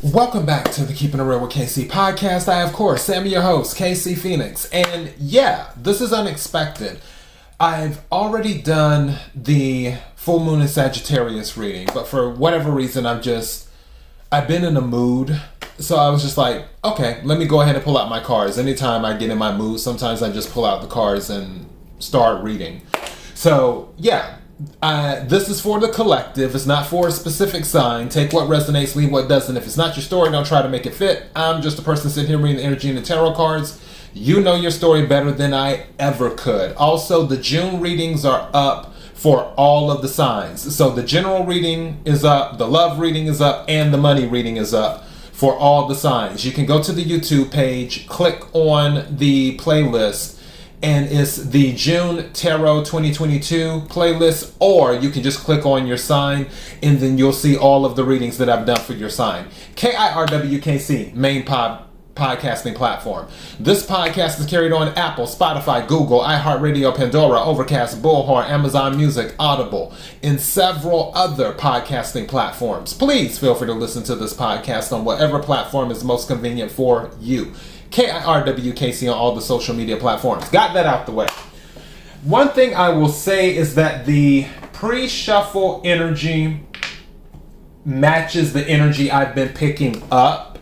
Welcome back to the Keeping It Real with KC podcast. I, of course, am your host, KC Phoenix. And yeah, this is unexpected. I've already done the full moon in Sagittarius reading, but for whatever reason, I've been in a mood. So I was just like, okay, let me go ahead and pull out my cards. Anytime I get in my mood, sometimes I just pull out the cards and start reading. So yeah. This is for the collective. It's not for a specific sign. Take what resonates, leave what doesn't. If it's not your story, don't try to make it fit. I'm just a person sitting here reading the energy and the tarot cards. You know your story better than I ever could. Also, the June readings are up for all of the signs. So the general reading is up, the love reading is up, and the money reading is up for all the signs. You can go to the YouTube page, click on the playlist, and it's the June Tarot 2022 playlist, or you can just click on your sign and then you'll see all of the readings that I've done for your sign. KIRWKC, main podcasting platform. This podcast is carried on Apple, Spotify, Google, iHeartRadio, Pandora, Overcast, Bullhorn, Amazon Music, Audible, and several other podcasting platforms. Please feel free to listen to this podcast on whatever platform is most convenient for you. KIRWKC on all the social media platforms. Got that out the way. One thing I will say is that the pre-shuffle energy matches the energy I've been picking up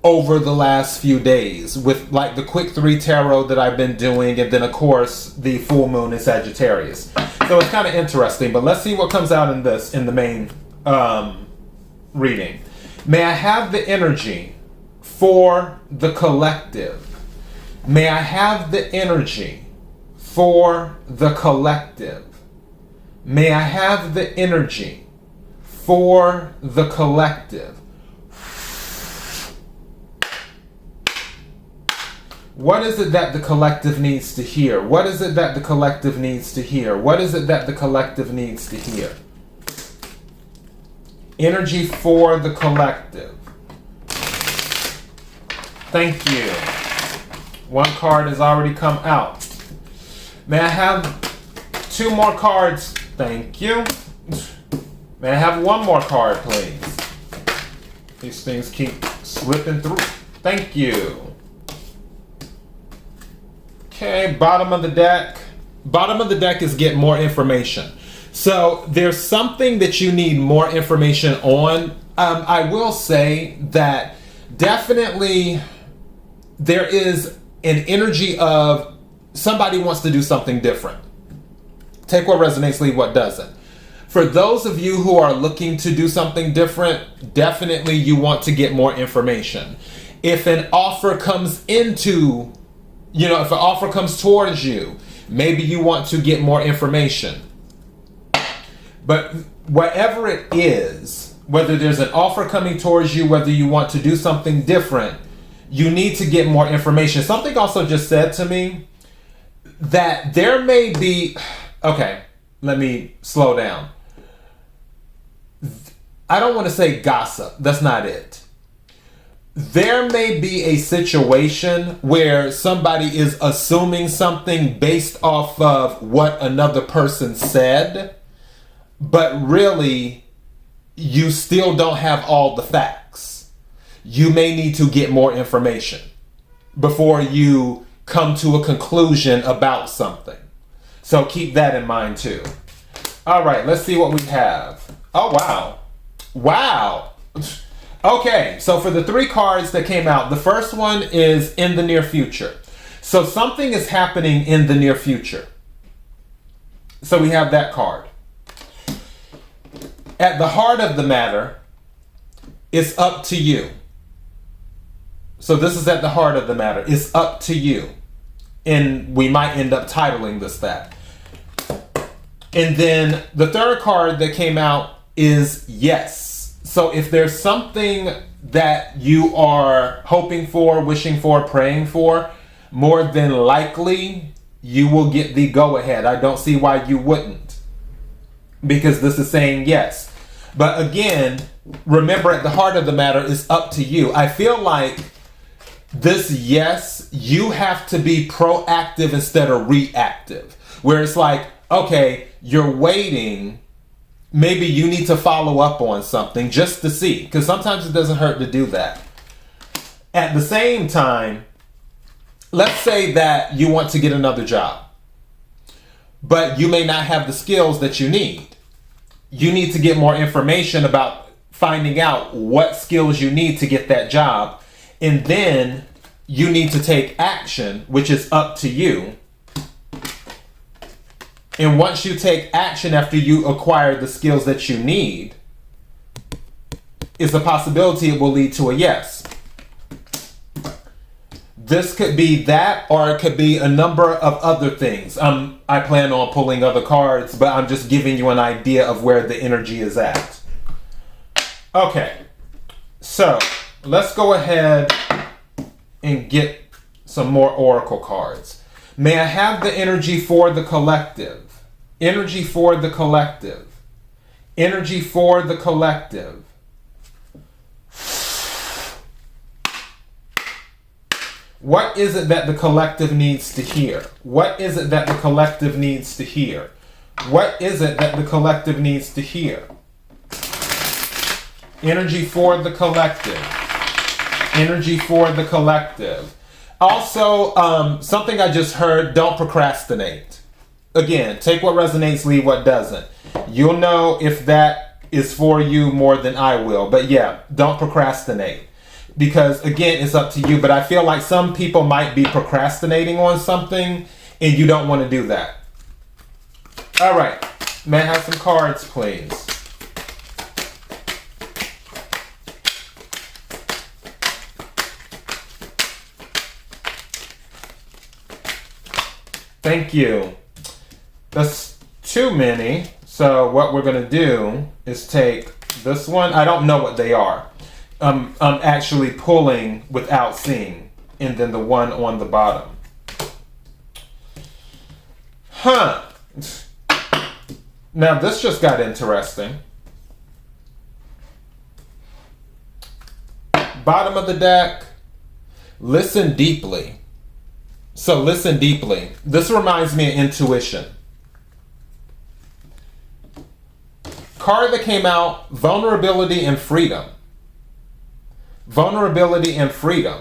over the last few days with like the quick 3 tarot that I've been doing, and then of course the full moon in Sagittarius. So it's kind of interesting, but let's see what comes out in the main reading. May I have the energy for the collective? May I have the energy for the collective? May I have the energy for the collective? What is it that the collective needs to hear? What is it that the collective needs to hear? What is it that the collective needs to hear? Energy for the collective. Thank you. One card has already come out. May I have 2 more cards? Thank you. May I have 1 more card, please? These things keep slipping through. Thank you. Okay, bottom of the deck. Bottom of the deck is get more information. So there's something that you need more information on. I will say that definitely there is an energy of somebody wants to do something different. Take what resonates, leave what doesn't. For those of you who are looking to do something different, definitely you want to get more information. If an offer comes into, if an offer comes towards you, maybe you want to get more information. But whatever it is, whether there's an offer coming towards you, whether you want to do something different, you need to get more information. Something also just said to me that there may be, okay, let me slow down. I don't want to say gossip. That's not it. There may be a situation where somebody is assuming something based off of what another person said, but really you still don't have all the facts. You may need to get more information before you come to a conclusion about something. So keep that in mind too. All right, let's see what we have. Oh, wow. Wow. Okay, so for the 3 cards that came out, the first one is in the near future. So something is happening in the near future. So we have that card. At the heart of the matter, it's up to you. So this is at the heart of the matter. It's up to you. And we might end up titling this that. And then the third card that came out is yes. So if there's something that you are hoping for, wishing for, praying for, more than likely you will get the go-ahead. I don't see why you wouldn't, because this is saying yes. But again, remember, at the heart of the matter is up to you. I feel like this yes, you have to be proactive instead of reactive. Where it's like, okay, you're waiting maybe you need to follow up on something just to see, because sometimes it doesn't hurt to do that. At the same time, let's say that you want to get another job, but you may not have the skills that you need. You need to get more information about finding out what skills you need to get that job. And then you need to take action, which is up to you. And once you take action after you acquire the skills that you need, is a possibility it will lead to a yes. This could be that, or it could be a number of other things. I plan on pulling other cards, but I'm just giving you an idea of where the energy is at. Okay, so let's go ahead and get some more oracle cards. May I have the energy for the collective? Energy for the collective. Energy for the collective. What is it that the collective needs to hear? What is it that the collective needs to hear? What is it that the collective needs to hear? Energy for the collective. Energy for the collective. Also, something I just heard, don't procrastinate. Again, take what resonates, leave what doesn't. You'll know if that is for you more than I will. But yeah, don't procrastinate. Because again, it's up to you. But I feel like some people might be procrastinating on something and you don't want to do that. All right. May I have some cards, please? Thank you. That's too many. So what we're going to do is take this one. I don't know what they are. I'm actually pulling without seeing. And then the one on the bottom. Huh. Now this just got interesting. Bottom of the deck. Listen deeply. So listen deeply. This reminds me of intuition. Card that came out, vulnerability and freedom. Vulnerability and freedom.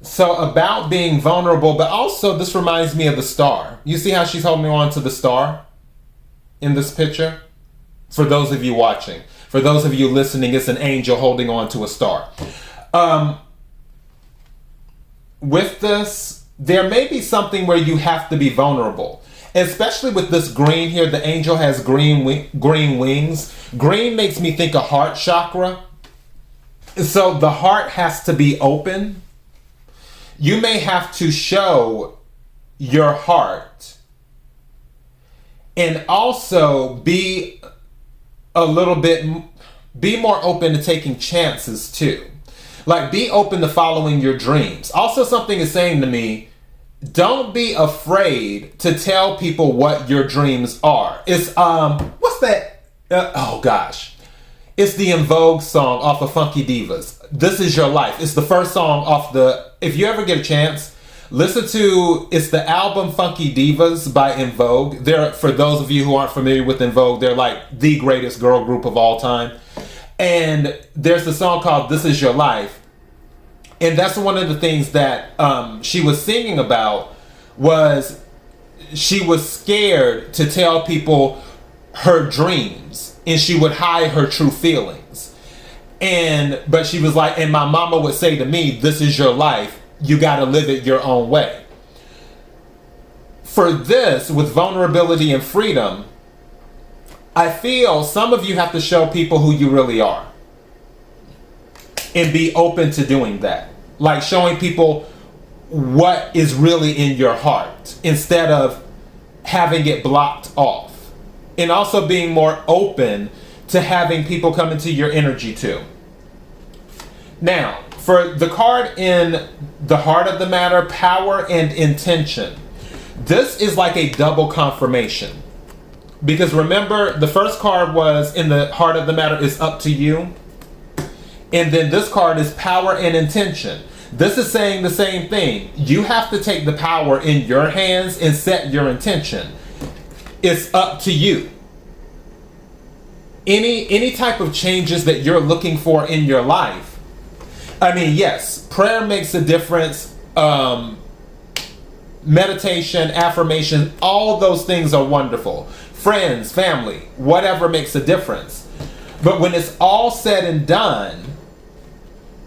So about being vulnerable, but also this reminds me of the star. You see how she's holding on to the star in this picture? For those of you watching. For those of you listening, it's an angel holding on to a star. With this, there may be something where you have to be vulnerable. Especially with this green here, the angel has green wings. Green makes me think of heart chakra. So the heart has to be open. You may have to show your heart. And also be more open to taking chances too. Like be open to following your dreams. Also something is saying to me, don't be afraid to tell people what your dreams are. It's, what's that? Oh gosh. It's the En Vogue song off of Funky Divas. This Is Your Life. It's the first song off the, if you ever get a chance, listen to, it's the album Funky Divas by En Vogue. They're, for those of you who aren't familiar with En Vogue, they're like the greatest girl group of all time. And there's a song called This Is Your Life. And that's one of the things that she was singing about, was she was scared to tell people her dreams and she would hide her true feelings. But she was like, and my mama would say to me, this is your life. You got to live it your own way. For this, with vulnerability and freedom, I feel some of you have to show people who you really are. And be open to doing that. Like showing people what is really in your heart instead of having it blocked off. And also being more open to having people come into your energy too. Now, for the card in the heart of the matter, power and intention. This is like a double confirmation. Because remember, the first card was in the heart of the matter is up to you. And then this card is power and intention. This is saying the same thing. You have to take the power in your hands and set your intention. it's up to you. Any type of changes that you're looking for in your life, I mean, yes, prayer makes a difference. Meditation, affirmation, all those things are wonderful. Friends, family, whatever makes a difference. But when it's all said and done,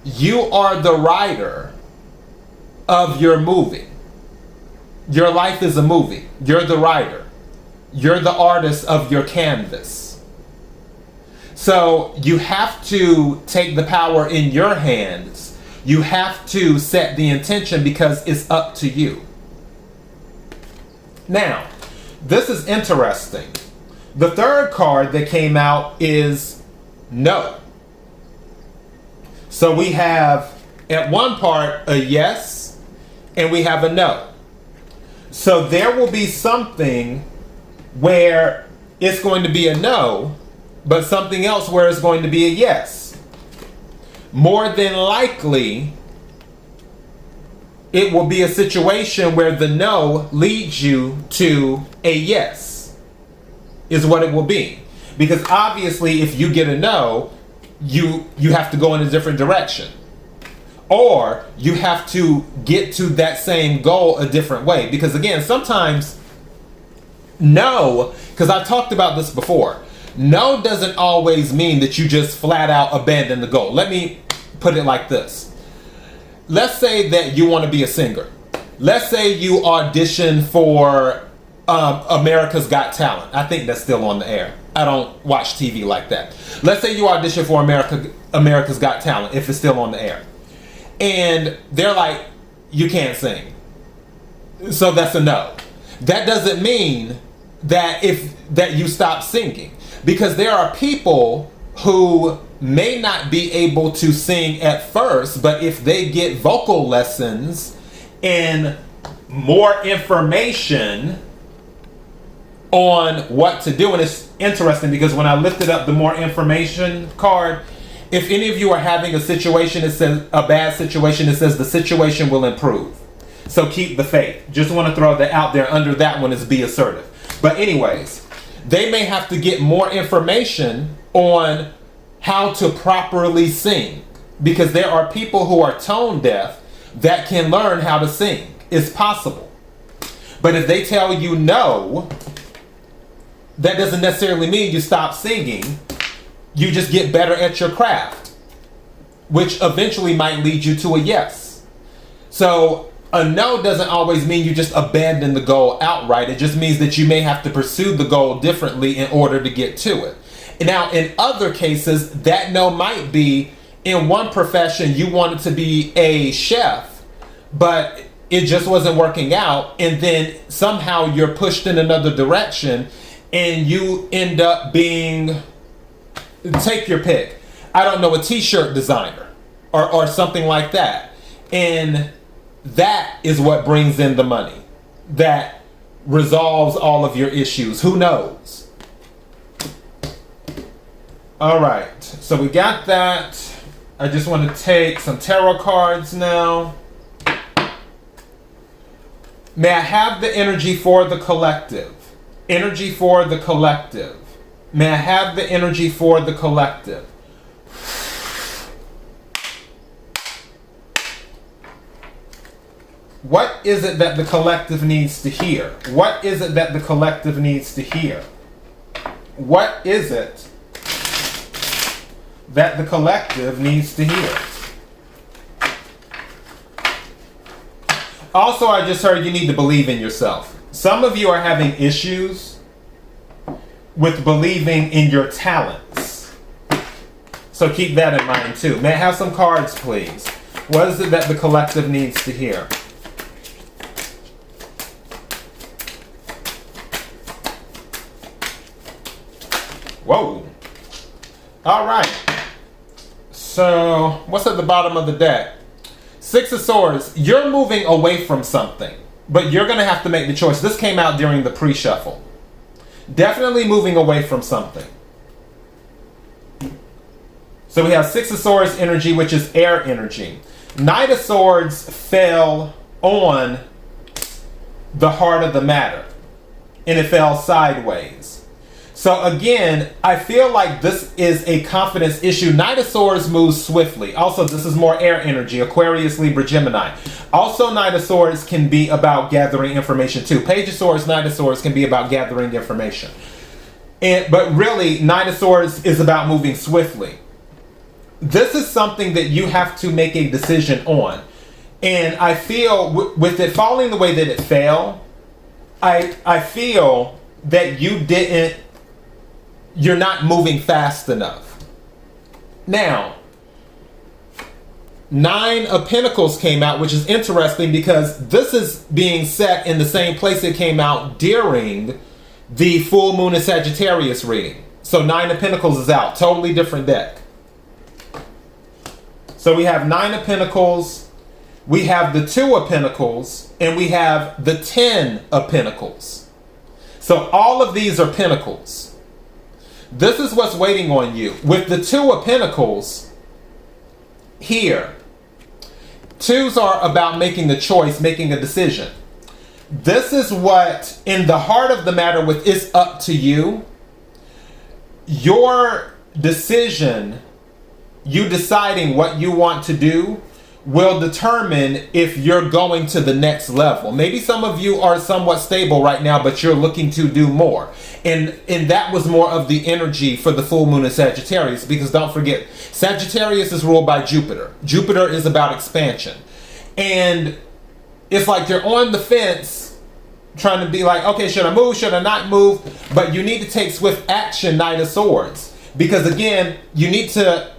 you are the writer of your movie. Your life is a movie. You're the writer. You're the artist of your canvas. So you have to take the power in your hands. You have to set the intention because it's up to you. Now, this is interesting. The third card that came out is no. So we have at one part a yes and we have a no. So there will be something where it's going to be a no, but something else where it's going to be a yes. More than likely, it will be a situation where the no leads you to a yes, is what it will be. Because obviously, if you get a no, you have to go in a different direction. Or you have to get to that same goal a different way. Because again, sometimes no, because I've talked about this before, no doesn't always mean that you just flat out abandon the goal. Let me put it like this. Let's say that you want to be a singer. Let's say you audition for America's Got Talent. I think that's still on the air. I don't watch TV like that. Let's say you audition for America's Got Talent, if it's still on the air. And they're like, you can't sing. So that's a no. That doesn't mean that you stop singing. Because there are people who may not be able to sing at first, but if they get vocal lessons and more information on what to do, and it's interesting because when I lifted up the more information card, if any of you are having a situation that says a bad situation, it says the situation will improve. So keep the faith. Just want to throw that out there. Under that one is be assertive. But anyways, they may have to get more information on how to properly sing, because there are people who are tone deaf that can learn how to sing. It's possible. But if they tell you no, that doesn't necessarily mean you stop singing. You just get better at your craft, which eventually might lead you to a yes. So a no doesn't always mean you just abandon the goal outright. It just means that you may have to pursue the goal differently in order to get to it. Now, in other cases, that no might be in one profession you wanted to be a chef, but it just wasn't working out, and then somehow you're pushed in another direction and you end up being, take your pick, I don't know, a t-shirt designer or something like that. And that is what brings in the money that resolves all of your issues. Who knows? All right, so we got that. I just want to take some tarot cards now. May I have the energy for the collective? Energy for the collective. May I have the energy for the collective? What is it that the collective needs to hear? What is it that the collective needs to hear? What is it that the collective needs to hear? Also, I just heard you need to believe in yourself. Some of you are having issues with believing in your talents. So keep that in mind too. May I have some cards, please? What is it that the collective needs to hear? Whoa. All right. So what's at the bottom of the deck? Six of Swords. You're moving away from something, but you're going to have to make the choice. This came out during the pre-shuffle. Definitely moving away from something. So we have Six of Swords energy, which is air energy. Knight of Swords fell on the heart of the matter. and it fell sideways. So again, I feel like this is a confidence issue. Knight of Swords moves swiftly. Also, this is more air energy, Aquarius, Libra, Gemini. Also, Knight of Swords can be about gathering information too. Page of Swords, Knight of Swords can be about gathering information. But really, Knight of Swords is about moving swiftly. This is something that you have to make a decision on. And I feel with it falling the way that it fell, I feel that you're not moving fast enough. Now, 9 of Pentacles came out, which is interesting because this is being set in the same place it came out during the full moon in Sagittarius reading. So 9 of Pentacles is out, totally different deck. So we have 9 of Pentacles, we have the 2 of Pentacles, and we have the 10 of Pentacles. So all of these are Pentacles. This is what's waiting on you. With the 2 of Pentacles here, 2s are about making a choice, making a decision. This is what, in the heart of the matter, with it's up to you. Your decision, you deciding what you want to do, will determine if you're going to the next level. Maybe some of you are somewhat stable right now, but you're looking to do more. And that was more of the energy for the full moon in Sagittarius, because don't forget, Sagittarius is ruled by Jupiter. Jupiter is about expansion. And it's like you're on the fence trying to be like, okay, should I move? Should I not move? But you need to take swift action, Knight of Swords. Because again, you need to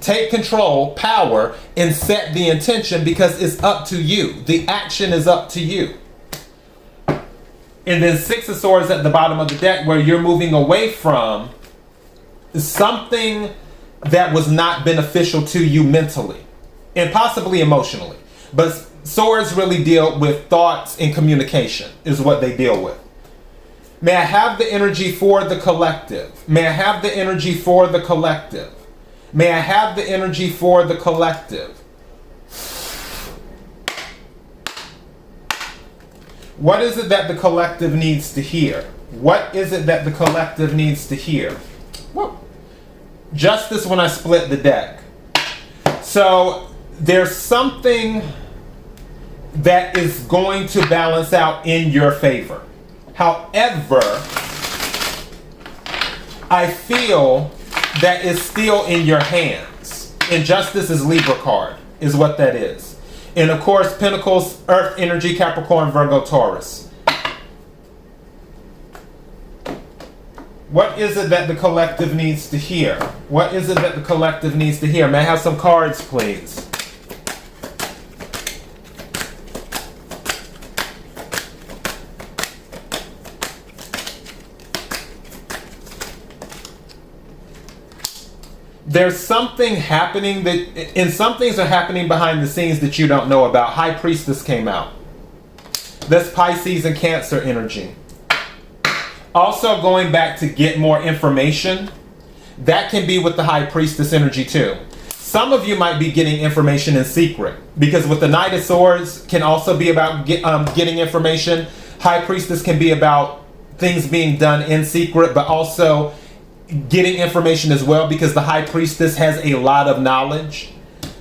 take control, power, and set the intention, because it's up to you. The action is up to you. And then 6 of Swords at the bottom of the deck, where you're moving away from something that was not beneficial to you mentally and possibly emotionally. But Swords really deal with thoughts and communication is what they deal with. May I have the energy for the collective? May I have the energy for the collective? May I have the energy for the collective? What is it that the collective needs to hear? What is it that the collective needs to hear? Whoa. Justice when I split the deck. So there's something that is going to balance out in your favor. However, I feel that is still in your hands. Injustice is Libra card, is what that is. And of course, Pentacles, Earth energy, Capricorn, Virgo, Taurus. What is it that the collective needs to hear? What is it that the collective needs to hear? May I have some cards, please? There's something happening and some things are happening behind the scenes that you don't know about. High Priestess came out. That's Pisces and Cancer energy. Also going back to get more information. That can be with the High Priestess energy too. Some of you might be getting information in secret, because with the Knight of Swords can also be about getting information. High Priestess can be about things being done in secret, but also getting information as well, because the High Priestess has a lot of knowledge,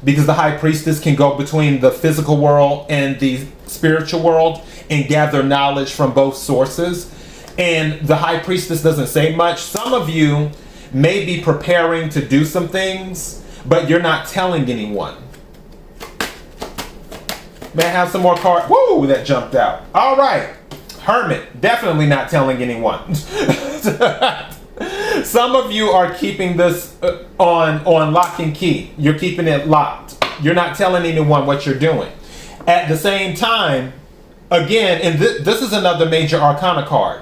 because the High Priestess can go between the physical world and the spiritual world and gather knowledge from both sources. And the High Priestess doesn't say much. Some of you may be preparing to do some things, but you're not telling anyone. May I have some more cards? Woo, that jumped out. All right. Hermit, definitely not telling anyone. Some of you are keeping this on lock and key. You're keeping it locked. You're not telling anyone what you're doing. At the same time, again, and this is another major arcana card.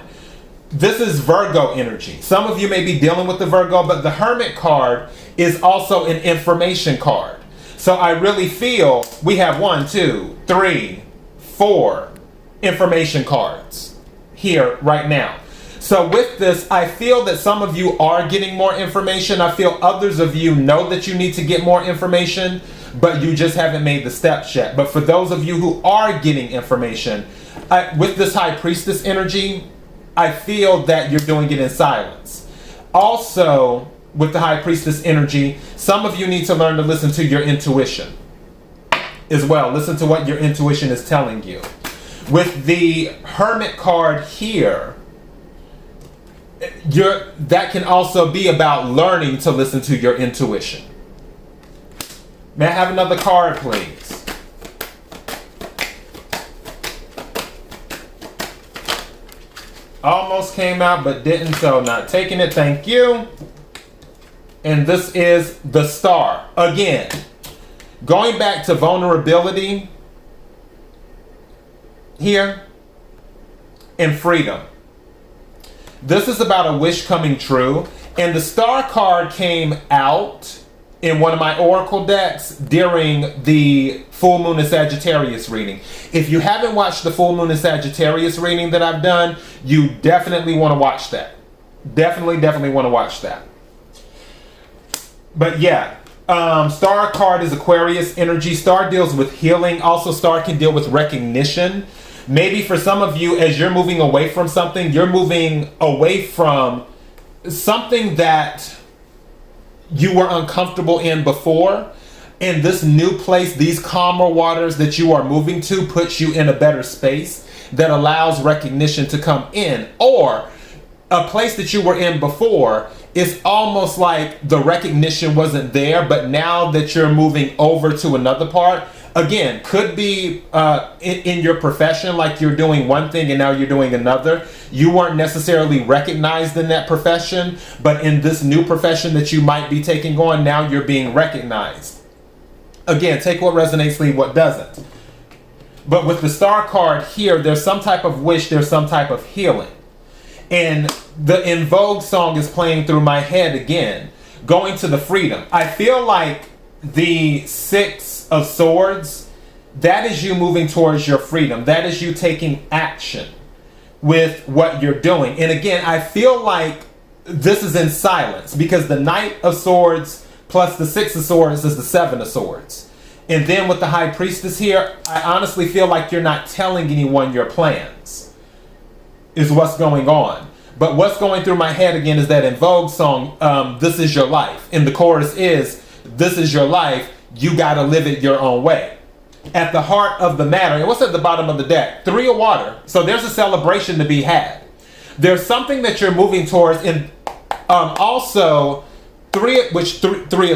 This is Virgo energy. Some of you may be dealing with the Virgo, but the Hermit card is also an information card. So I really feel we have 1, 2, 3, 4 information cards here right now. So with this, I feel that some of you are getting more information. I feel others of you know that you need to get more information, but you just haven't made the steps yet. But for those of you who are getting information, with this High Priestess energy, I feel that you're doing it in silence. Also, with the High Priestess energy, some of you need to learn to listen to your intuition as well. Listen to what your intuition is telling you. With the Hermit card here, that can also be about learning to listen to your intuition. May I have another card, please? Almost came out, but didn't, so not taking it. Thank you. And this is the Star. Again, going back to vulnerability here and freedom. This is about a wish coming true. And the Star card came out in one of my Oracle decks during the Full Moon in Sagittarius reading. If you haven't watched the Full Moon in Sagittarius reading that I've done, you definitely want to watch that. Definitely want to watch that. But yeah, Star card is Aquarius energy. Star deals with healing. Also, Star can deal with recognition. Maybe for some of you, as you're moving away from something, you're moving away from something that you were uncomfortable in before. And this new place, these calmer waters that you are moving to, puts you in a better space that allows recognition to come in. Or a place that you were in before, it's almost like the recognition wasn't there, but now that you're moving over to another part, again, could be in your profession, like you're doing one thing and now you're doing another. You weren't necessarily recognized in that profession, but in this new profession that you might be taking on, now you're being recognized. Again, take what resonates, leave what doesn't. But with the Star card here, there's some type of wish, there's some type of healing. And the In Vogue song is playing through my head again, going to the freedom. I feel like the Six of Swords, that is you moving towards your freedom. That is you taking action with what you're doing. And again, I feel like this is in silence because the Knight of Swords plus the Six of Swords is the Seven of Swords. And then with the High Priestess here, I honestly feel like you're not telling anyone your plans, is what's going on. But what's going through my head again is that In Vogue song, This Is Your Life. And the chorus is, this is your life, you gotta live it your own way. At the heart of the matter, and what's at the bottom of the deck? Three of water. So there's a celebration to be had. There's something that you're moving towards, and also three of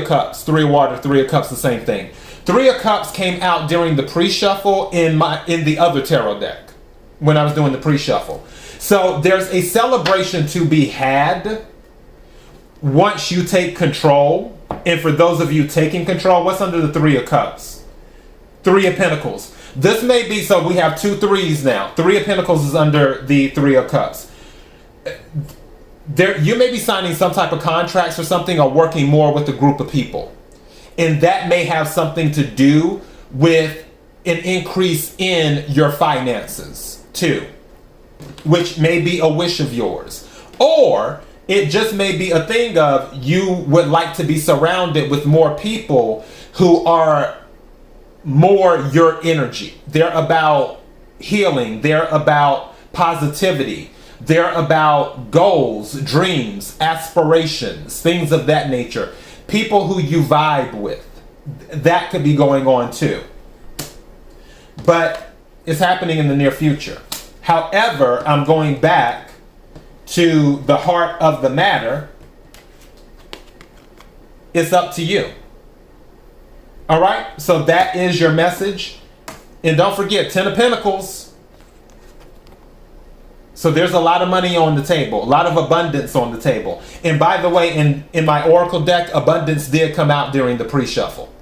cups, three of water, three of cups, the same thing. Three of Cups came out during the pre-shuffle in the other tarot deck when I was doing the pre-shuffle. So there's a celebration to be had once you take control. And for those of you taking control, what's under the Three of Cups? Three of Pentacles. This may be, so we have 2 threes now. Three of Pentacles is under the Three of Cups. You may be signing some type of contracts or something, or working more with a group of people. And that may have something to do with an increase in your finances too, which may be a wish of yours. Or it just may be a thing of you would like to be surrounded with more people who are more your energy. They're about healing. They're about positivity. They're about goals, dreams, aspirations, things of that nature. People who you vibe with. That could be going on too. But it's happening in the near future. However, I'm going back to the heart of the matter. It's up to you. All right? So that is your message. And don't forget, 10 of Pentacles. So there's a lot of money on the table, a lot of abundance on the table. And by the way, in my Oracle deck, abundance did come out during the pre-shuffle.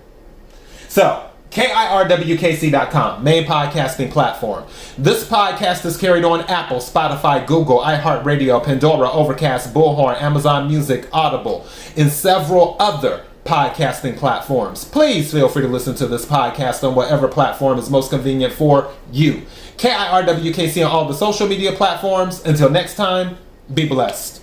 So, KIRWKC.com, main podcasting platform. This podcast is carried on Apple, Spotify, Google, iHeartRadio, Pandora, Overcast, Bullhorn, Amazon Music, Audible, and several other podcasting platforms. Please feel free to listen to this podcast on whatever platform is most convenient for you. KIRWKC on all the social media platforms. Until next time, be blessed.